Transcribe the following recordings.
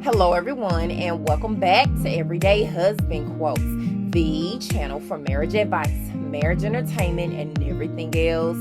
Hello everyone, and welcome back to Everyday Husband Quotes, the channel for marriage advice, marriage entertainment, and everything else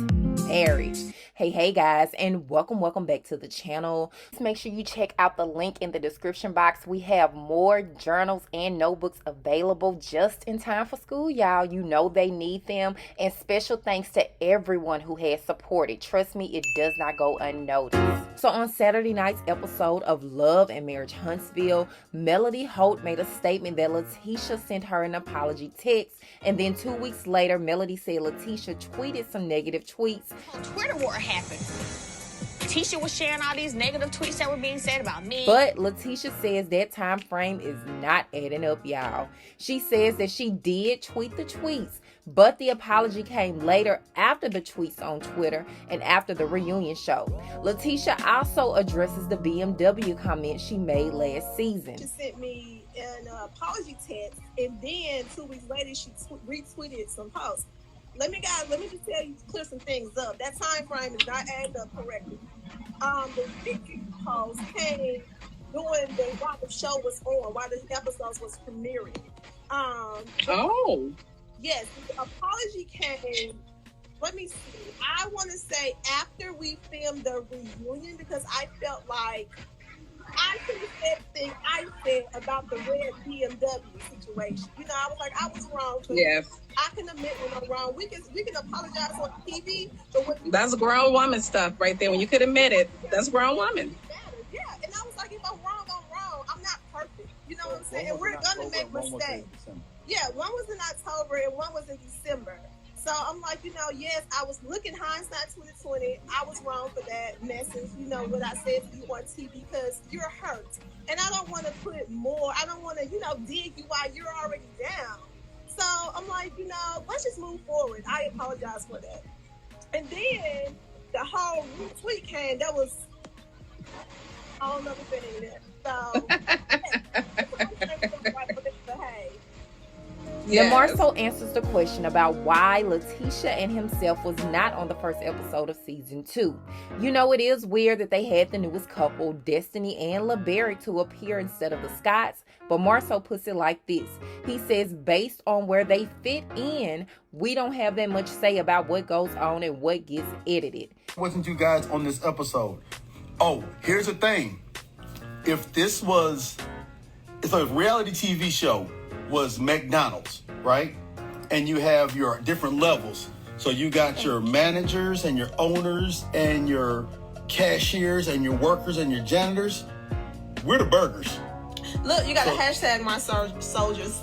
marriage. Hey guys, and welcome back to the channel. Make sure you check out the link in the description box. We have more journals and notebooks available just in time for school, y'all. You know they need them. And special thanks to everyone who has supported. Trust me, it does not go unnoticed. So on Saturday night's episode of Love and Marriage Huntsville, Melody Holt made a statement that Leticia sent her an apology text, and then 2 weeks later, Melody said Leticia tweeted some negative tweets. Twitter war happened. Leticia was sharing all these negative tweets that were being said about me. But Leticia says that time frame is not adding up, y'all. She says that she did tweet the tweets, but the apology came later after the tweets on Twitter and after the reunion show. Leticia also addresses the BMW comment she made last season. She sent me an apology text, and then 2 weeks later she retweeted some posts. Let me just tell you, clear some things up. That time frame is not adding up correctly. The victory post came while the show was on, while the episodes was premiering. Yes, the apology came. Let me see. I want to say after we filmed the reunion, because I felt like I could have said things I said about the red BMW situation. You know, I was like, I was wrong. Yes. I can admit when I'm wrong. We can apologize on TV, but that's grown woman stuff right there. When you could admit it, that's grown woman. Yeah, and I was like, if I'm wrong, I'm wrong. I'm not perfect. You know what I'm saying? And we're gonna make mistakes. Yeah, one was in October and one was in December. So I'm like, yes, I was looking hindsight 2020. I was wrong for that message, what I said to you on TV, because you're hurt. And I don't want to put more, I don't want to, dig you while you're already down. So I'm like, let's just move forward. I apologize for that. And then the whole retweet came, that was a whole other thing there. So, The Marsau answers the question about why Leticia and himself was not on the first episode of season 2. It is weird that they had the newest couple, Destiny and Laberrick, to appear instead of the Scotts, but Marsau puts it like this. He says, based on where they fit in, we don't have that much say about what goes on and what gets edited. Wasn't you guys on this episode? Oh, here's the thing. If a reality TV show was McDonald's, right? And you have your different levels. So you got your managers and your owners and your cashiers and your workers and your janitors. We're the burgers. Look, you got a hashtag Marsau soldiers.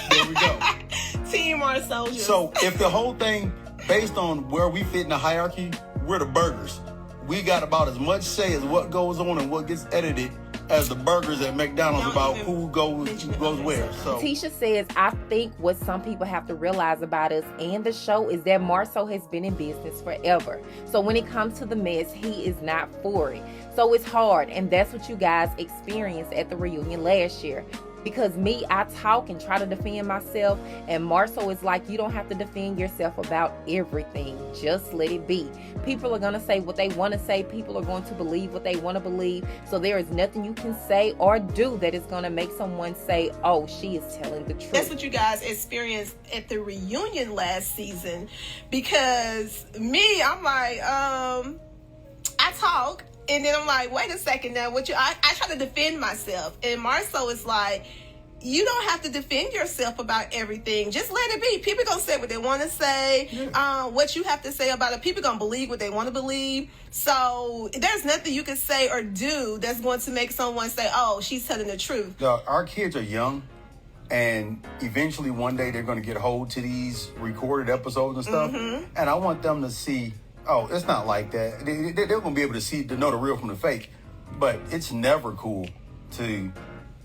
There we go. Team Marsau soldiers. So if the whole thing based on where we fit in the hierarchy, we're the burgers. We got about as much say as what goes on and what gets edited as the burgers at McDonald's about who goes where. So Leticia says, I think what some people have to realize about us and the show is that Marsau has been in business forever. So when it comes to the mess, he is not for it. So it's hard, and that's what you guys experienced at the reunion last year. Because me, I talk and try to defend myself, and Marsau is like, you don't have to defend yourself about everything. Just let it be. People are going to say what they want to say. People are going to believe what they want to believe. So there is nothing you can say or do that is going to make someone say, oh, she is telling the truth. That's what you guys experienced at the reunion last season. Because me, I'm like, I talk. And then I'm like, wait a second now. I try to defend myself. And Marsau is like, you don't have to defend yourself about everything. Just let it be. People going to say what they want to say. Yeah. What you have to say about it. People going to believe what they want to believe. So there's nothing you can say or do that's going to make someone say, oh, she's telling the truth. Our kids are young. And eventually one day they're going to get hold to these recorded episodes and stuff. Mm-hmm. And I want them to see, oh, it's not like that. They're going to be able to know the real from the fake. But it's never cool to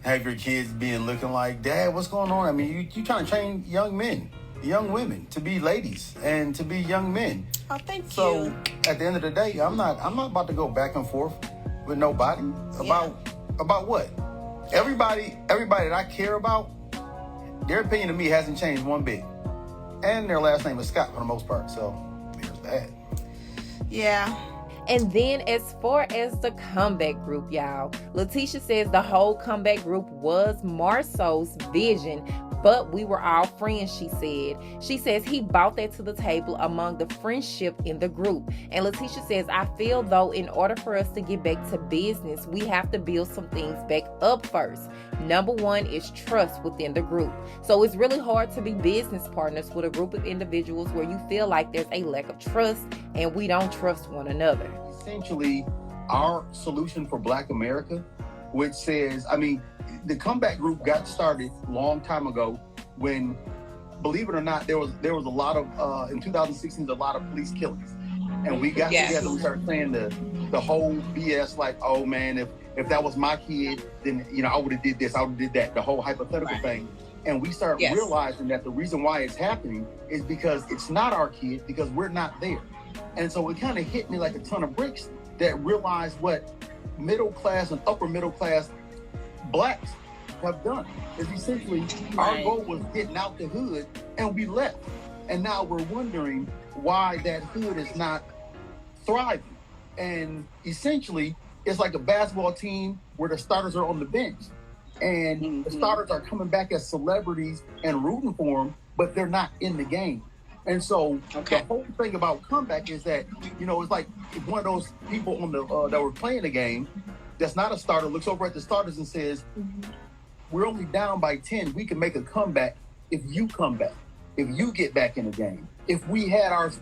have your kids looking like, Dad, what's going on? I mean, you trying to train young men, young women to be ladies and to be young men. Oh, thank you. So at the end of the day, I'm not about to go back and forth with nobody about what. Everybody that I care about, their opinion of me hasn't changed one bit. And their last name is Scott for the most part. So there's that. Yeah. And then as far as the comeback group, y'all, Leticia says the whole comeback group was Marsau's vision, but we were all friends, she said. She says he brought that to the table among the friendship in the group. And Leticia says, I feel though in order for us to get back to business, we have to build some things back up first. Number one is trust within the group. So it's really hard to be business partners with a group of individuals where you feel like there's a lack of trust and we don't trust one another. Essentially, our solution for Black America, which says, the comeback group got started a long time ago when, believe it or not, there was a lot of in 2016 a lot of police killings, and we got together. We started saying the whole BS, like, oh man, if that was my kid, then I would have did this, I would have did that, the whole hypothetical thing. And we started realizing that the reason why it's happening is because it's not our kid, because we're not there. And so it kind of hit me like a ton of bricks that realized what middle class and upper middle class Blacks have done. Is essentially our goal was getting out the hood, and we left. And now we're wondering why that hood is not thriving. And essentially, it's like a basketball team where the starters are on the bench. And the starters are coming back as celebrities and rooting for them, but they're not in the game. And so the whole thing about comeback is that, it's like if one of those people on the that were playing the game that's not a starter looks over at the starters and says, we're only down by 10. We can make a comeback if you come back, if you get back in the game. If our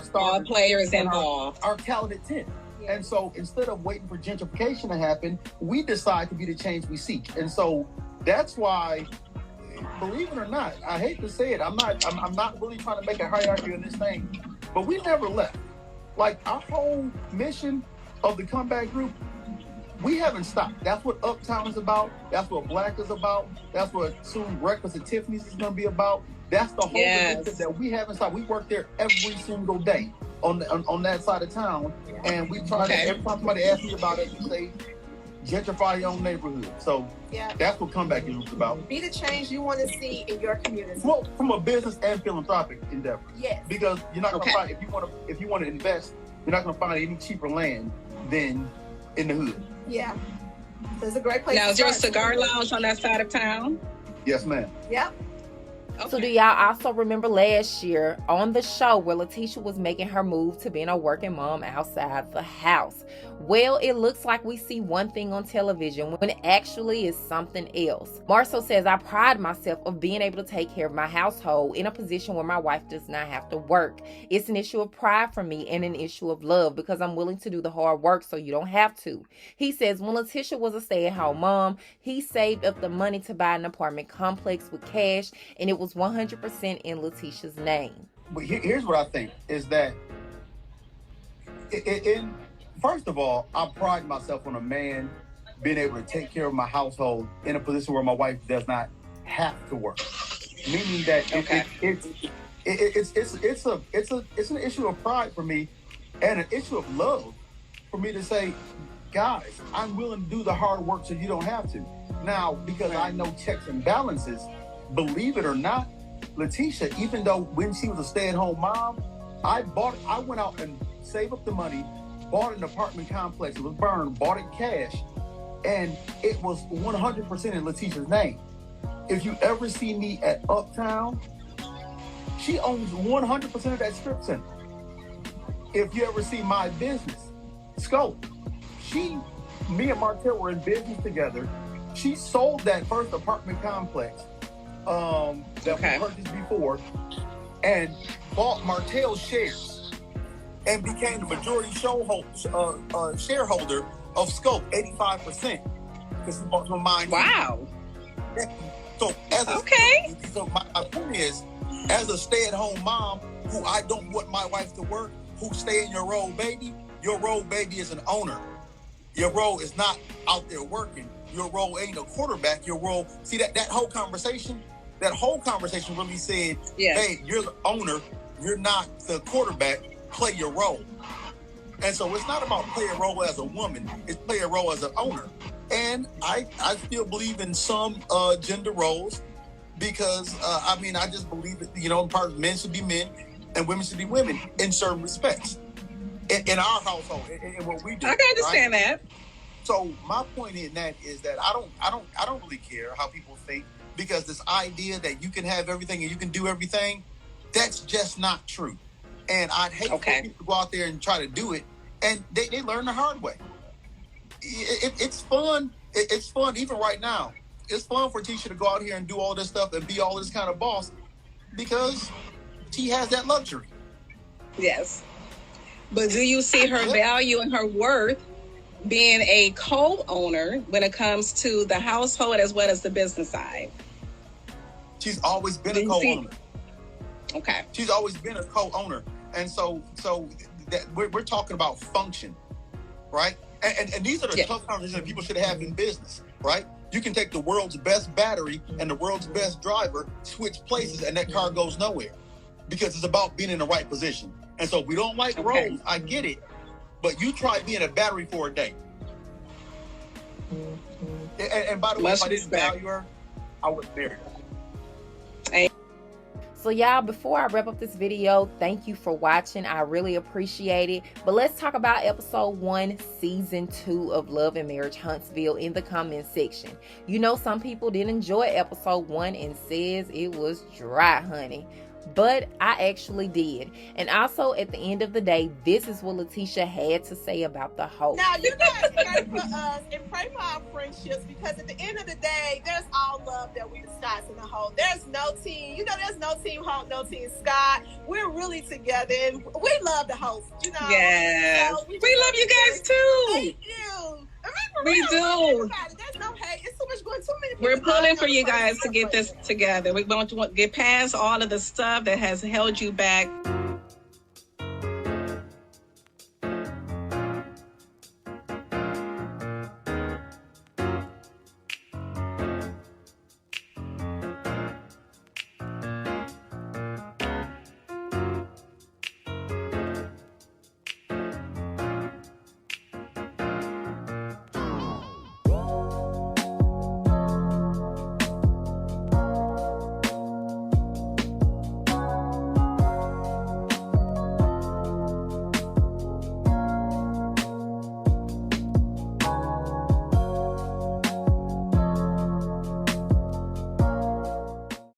starters, all players involved, our talented 10. And so instead of waiting for gentrification to happen, we decide to be the change we seek. And so that's why, believe it or not, I hate to say it, I'm not really trying to make a hierarchy in this thing, but we never left. Like, our whole mission of the comeback group, we haven't stopped. That's what Uptown is about. That's what Black is about. That's what soon Breakfast at Tiffany's is going to be about. That's the whole initiative that we haven't stopped. We work there every single day on that side of town, and we try to, every time somebody asks me about it, we say, gentrify your own neighborhood. So that's what comeback is about. Be the change you want to see in your community. Well, from a business and philanthropic endeavor. Yes. Because you're not going to find, if you want to invest, you're not going to find any cheaper land than in the hood. Yeah. It's a great place. Now, is there a cigar lounge on that side of town? Yes, ma'am. Yep. Okay. So do y'all also remember last year on the show where Leticia was making her move to being a working mom outside the house? Well, it looks like we see one thing on television when it actually is something else. Marsau says, I pride myself of being able to take care of my household in a position where my wife does not have to work. It's an issue of pride for me and an issue of love because I'm willing to do the hard work so you don't have to. He says when Leticia was a stay-at-home mom, he saved up the money to buy an apartment complex with cash, and it was 100% in Leticia's name. But here's what I think is that first of all, I pride myself on a man being able to take care of my household in a position where my wife does not have to work. Meaning that it's an issue of pride for me and an issue of love for me to say, guys, I'm willing to do the hard work so you don't have to. Now, because I know checks and balances, believe it or not, Leticia, even though when she was a stay-at-home mom, I went out and saved up the money, bought an apartment complex. It was burned, bought it cash, and it was 100% in Leticia's name. If you ever see me at Uptown, she owns 100% of that strip center. If you ever see my business, Scope, me and Martel were in business together. She sold that first apartment complex that we purchased before and bought Martel's shares and became the majority shareholder of Scope, 85%. Because he bought some mine. Wow. So so my point is, as a stay-at-home mom who I don't want my wife to work, who stay in your role baby is an owner. Your role is not out there working. Your role ain't a quarterback. Your role, see that whole conversation really said, hey, you're the owner, you're not the quarterback, play your role. And so it's not about play a role as a woman, it's play a role as an owner. And I still believe in some gender roles because, I just believe that, part of men should be men and women should be women in certain respects. in our household, in what we do. I can understand that. So my point in that is that I don't really care how people think, because this idea that you can have everything and you can do everything, that's just not true. And I'd hate for people to go out there and try to do it, and they learn the hard way. It's fun. It's fun even right now. It's fun for Tisha to go out here and do all this stuff and be all this kind of boss, because she has that luxury. Yes. But do you see her value and her worth being a co-owner when it comes to the household as well as the business side? She's always been a co-owner. Okay. She's always been a co-owner. And so that we're talking about function, right? And these are the tough conversations that people should have in business, right? You can take the world's best battery and the world's best driver, switch places, and that car goes nowhere, because it's about being in the right position. And so if we don't like roles, I get it, but you try being a battery for a day. And by the way, if I didn't value her, I would marry her. So y'all, before I wrap up this video, thank you for watching. I really appreciate it. But let's talk about episode 1, season 2 of Love and Marriage Huntsville in the comment section. You know, some people didn't enjoy episode 1 and says it was dry, honey. But I actually did. And also, at the end of the day, this is what Leticia had to say about the Holt. Now, you guys pray for us and pray for our friendships, because at the end of the day, there's all love that we discuss in the Holt. There's no team. You know, there's no team Holt, no team Scott. We're really together, and we love the Holt, you know. Yes. So we love you guys, too. Thank you. I mean, we do. There's no hate. It's too many people. We're pulling for you guys to get this together. We want to get past all of the stuff that has held you back.